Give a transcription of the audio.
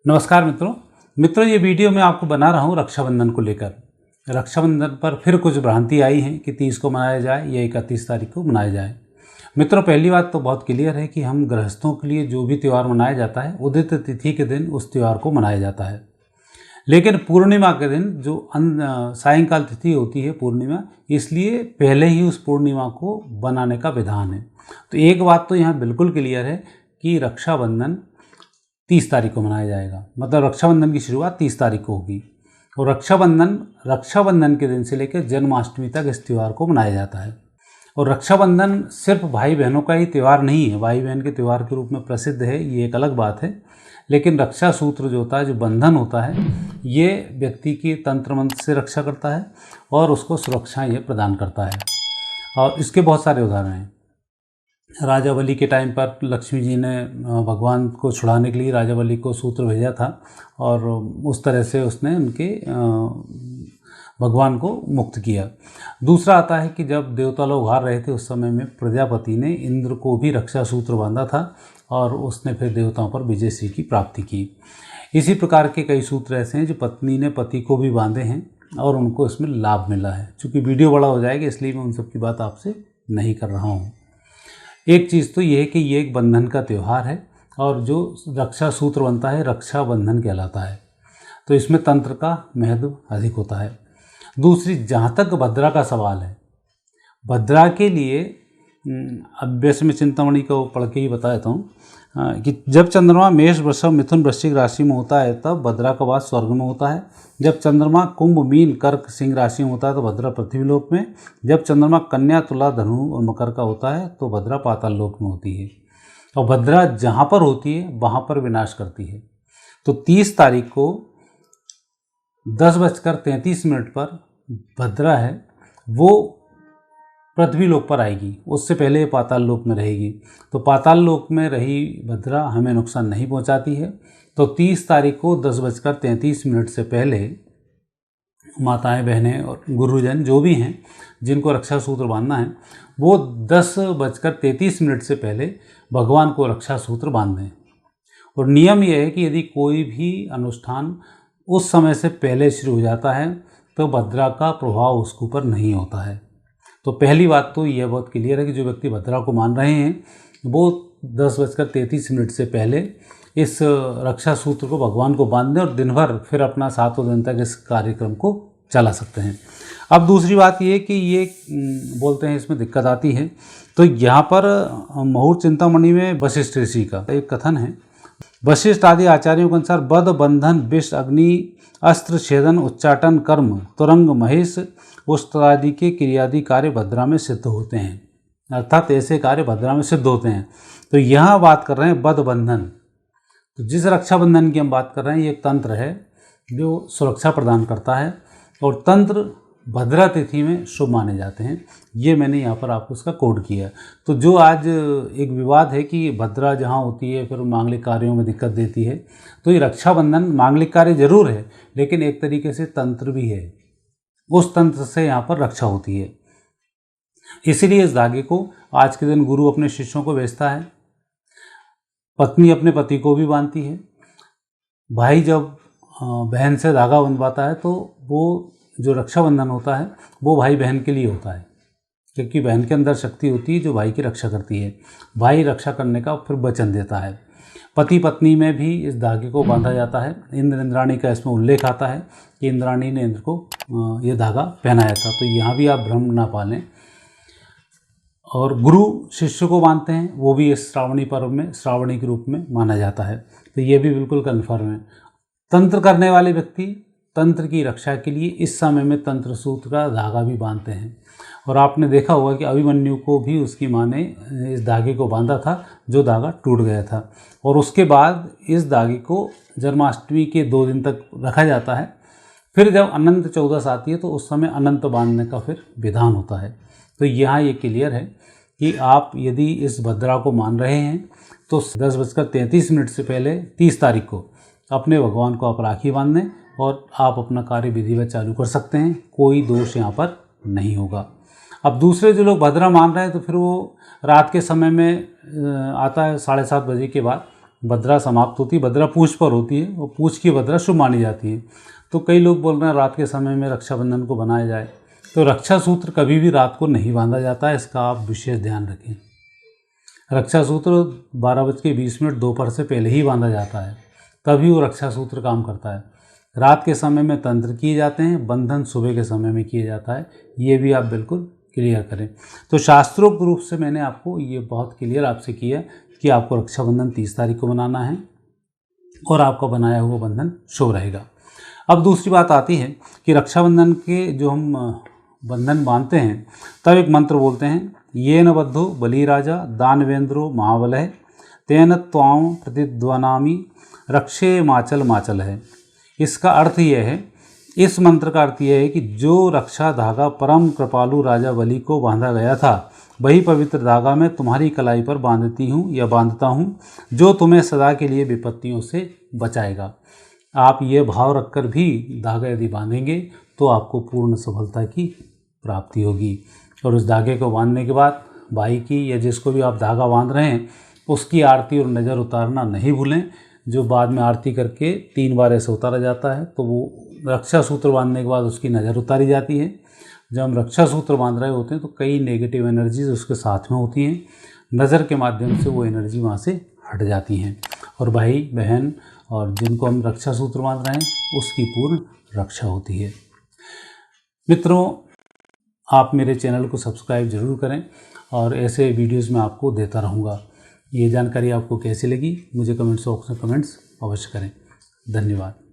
नमस्कार मित्रों ये वीडियो मैं आपको बना रहा हूँ रक्षाबंधन को लेकर। रक्षाबंधन पर फिर कुछ भ्रांति आई है कि 30 को मनाया जाए या 31 तारीख को मनाया जाए। मित्रों, पहली बात तो बहुत क्लियर है कि हम गृहस्थों के लिए जो भी त्यौहार मनाया जाता है उदित तिथि के दिन उस त्यौहार को मनाया जाता है। लेकिन पूर्णिमा के दिन जो सायंकाल तिथि होती है पूर्णिमा, इसलिए पहले ही उस पूर्णिमा को बनाने का विधान है। तो एक बात तो यहाँ बिल्कुल क्लियर है कि रक्षाबंधन 30 तारीख को मनाया जाएगा, मतलब रक्षाबंधन की शुरुआत 30 तारीख को होगी। और रक्षाबंधन के दिन से लेकर जन्माष्टमी तक इस त्यौहार को मनाया जाता है। और रक्षाबंधन सिर्फ भाई बहनों का ही त्यौहार नहीं है, भाई बहन के त्यौहार के रूप में प्रसिद्ध है, ये एक अलग बात है। लेकिन रक्षा सूत्र जो होता है, जो बंधन होता है, ये व्यक्ति की तंत्र मंत्र से रक्षा करता है और उसको सुरक्षा ये प्रदान करता है। और इसके बहुत सारे उदाहरण हैं। राजा बलि के टाइम पर लक्ष्मी जी ने भगवान को छुड़ाने के लिए राजा बलि को सूत्र भेजा था और उस तरह से उसने उनके भगवान को मुक्त किया। दूसरा आता है कि जब देवता लोग हार रहे थे उस समय में प्रजापति ने इंद्र को भी रक्षा सूत्र बांधा था और उसने फिर देवताओं पर विजय श्री की प्राप्ति की। इसी प्रकार के कई सूत्र ऐसे हैं जो पत्नी ने पति को भी बांधे हैं और उनको इसमें लाभ मिला है। चूँकि वीडियो बड़ा हो जाएगा इसलिए मैं उन सब की बात आपसे नहीं कर रहा हूँ। एक चीज़ तो ये है कि ये एक बंधन का त्यौहार है और जो रक्षा सूत्र बनता है रक्षाबंधन कहलाता है। तो इसमें तंत्र का महत्व अधिक होता है। दूसरी, जहाँ तक भद्रा का सवाल है, भद्रा के लिए अब वैसे मैं चिंतामणि को पढ़ के ही बता देता हूँ कि जब चंद्रमा मेष वृषभ मिथुन वृश्चिक राशि में होता है तब भद्रा का वास स्वर्ग में होता है। जब चंद्रमा कुंभ मीन कर्क सिंह राशि में होता है तो भद्रा पृथ्वी-लोक में। जब चंद्रमा कन्या तुला धनु और मकर का होता है तो भद्रा पाताल लोक में होती है। और भद्रा जहाँ पर होती है वहाँ पर विनाश करती है। तो 30 तारीख को 10:33 पर भद्रा है वो पृथ्वी लोक पर आएगी, उससे पहले पाताल लोक में रहेगी। तो पाताल लोक में रही भद्रा हमें नुकसान नहीं पहुंचाती है। तो 30 तारीख को 10:33 से पहले माताएं बहनें और गुरुजन जो भी हैं जिनको रक्षा सूत्र बांधना है वो 10:33 से पहले भगवान को रक्षा सूत्र बांध दें। और नियम यह है कि यदि कोई भी अनुष्ठान उस समय से पहले शुरू हो जाता है तो भद्रा का प्रभाव उसके ऊपर नहीं होता है। तो पहली बात तो यह बहुत क्लियर है कि जो व्यक्ति भद्रा को मान रहे हैं वो 10:33 से पहले इस रक्षा सूत्र को भगवान को बांध दें और दिन भर फिर अपना 7वें दिन तक इस कार्यक्रम को चला सकते हैं। अब दूसरी बात ये कि ये बोलते हैं इसमें दिक्कत आती है। तो यहाँ पर मुहूर्त चिंतामणि में वशिष्ठ ऋषि का एक कथन है। वशिष्ठ आदि आचार्यों के अनुसार बद बंधन विष अग्नि अस्त्र छेदन उच्चाटन कर्म तुरंग महेश उस्त्रादि के क्रियादि कार्य भद्रा में सिद्ध होते हैं, अर्थात ऐसे कार्य भद्रा में सिद्ध होते हैं। तो यहाँ बात कर रहे हैं बद बंधन। तो जिस रक्षाबंधन की हम बात कर रहे हैं ये एक तंत्र है जो सुरक्षा प्रदान करता है और तंत्र भद्रा तिथि में शुभ माने जाते हैं। ये मैंने यहाँ पर आपको उसका कोड किया। तो जो आज एक विवाद है कि भद्रा जहाँ होती है फिर मांगलिक कार्यों में दिक्कत देती है, तो ये रक्षाबंधन मांगलिक कार्य जरूर है लेकिन एक तरीके से तंत्र भी है, उस तंत्र से यहाँ पर रक्षा होती है। इसीलिए इस धागे को आज के दिन गुरु अपने शिष्यों को भेजता है, पत्नी अपने पति को भी बांधती है, भाई जब बहन से धागा बंधवाता है तो वो जो रक्षाबंधन होता है वो भाई बहन के लिए होता है, क्योंकि बहन के अंदर शक्ति होती है जो भाई की रक्षा करती है। भाई रक्षा करने का फिर वचन देता है। पति पत्नी में भी इस धागे को बांधा जाता है। इंद्र इंद्राणी का इसमें उल्लेख आता है कि इंद्राणी ने इंद्र को ये धागा पहनाया था। तो यहाँ भी आप भ्रम ना पालें। और गुरु शिष्य को बांधते हैं, वो भी इस श्रावणी पर्व में श्रावणी के रूप में माना जाता है। तो ये भी बिल्कुल कन्फर्म है। तंत्र करने वाले व्यक्ति तंत्र की रक्षा के लिए इस समय में तंत्र सूत्र का धागा भी बांधते हैं। और आपने देखा होगा कि अभिमन्यु को भी उसकी माँ ने इस धागे को बांधा था जो धागा टूट गया था। और उसके बाद इस धागे को जन्माष्टमी के 2 दिन तक रखा जाता है। फिर जब अनंत चौदस आती है तो उस समय अनंत बांधने का फिर विधान होता है। तो यहाँ ये क्लियर है कि आप यदि इस भद्रा को मान रहे हैं तो 10:33 से पहले 30 तारीख को अपने भगवान को आप राखी बांध दें और आप अपना कार्य विधिवत चालू कर सकते हैं। कोई दोष यहाँ पर नहीं होगा। अब दूसरे जो लोग भद्रा मान रहे हैं तो फिर वो रात के समय में आता है 7:30 बजे के बाद, भद्रा समाप्त होती है। भद्रा पूंछ पर होती है और पूंछ की भद्रा शुभ मानी जाती है। तो कई लोग बोल रहे हैं रात के समय में रक्षाबंधन को बनाया जाए, तो रक्षा सूत्र कभी भी रात को नहीं बांधा जाता है, इसका आप विशेष ध्यान रखें। रक्षा सूत्र 12:20 दोपहर से पहले ही बांधा जाता है, तभी वो रक्षा सूत्र काम करता है। रात के समय में तंत्र किए जाते हैं, बंधन सुबह के समय में किया जाता है, ये भी आप बिल्कुल क्लियर करें। तो शास्त्रोक्त रूप से मैंने आपको ये बहुत क्लियर आपसे किया कि आपको रक्षाबंधन 30 तारीख को बनाना है और आपका बनाया हुआ बंधन शुभ रहेगा। अब दूसरी बात आती है कि रक्षाबंधन के जो हम बंधन बांधते हैं तब एक मंत्र बोलते हैं, ये न बद्धो बलिराजा दानवेंद्रो महाबलः तेन त्वां प्रतिध्वनामि रक्षे माचल माचल है। इसका अर्थ यह है, इस मंत्र का अर्थ यह है कि जो रक्षा धागा परम कृपालु राजा बलि को बांधा गया था, वही पवित्र धागा मैं तुम्हारी कलाई पर बांधती हूँ या बांधता हूँ, जो तुम्हें सदा के लिए विपत्तियों से बचाएगा। आप ये भाव रखकर भी धागा यदि बांधेंगे तो आपको पूर्ण सफलता की प्राप्ति होगी। और उस धागे को बांधने के बाद भाई की या जिसको भी आप धागा बांध रहे हैं उसकी आरती और नज़र उतारना नहीं भूलें। जो बाद में आरती करके 3 बार ऐसे उतारा जाता है, तो वो रक्षा सूत्र बांधने के बाद उसकी नज़र उतारी जाती है। जब हम रक्षा सूत्र बांध रहे होते हैं तो कई नेगेटिव एनर्जीज उसके साथ में होती हैं, नज़र के माध्यम से वो एनर्जी वहाँ से हट जाती हैं और भाई बहन और जिनको हम रक्षा सूत्र बांध रहे हैं उसकी पूर्ण रक्षा होती है। मित्रों, आप मेरे चैनल को सब्सक्राइब ज़रूर करें और ऐसे वीडियोज़ मैं आपको देता रहूँगा। ये जानकारी आपको कैसी लगी मुझे कमेंट्स बॉक्स में कमेंट्स अवश्य करें। धन्यवाद।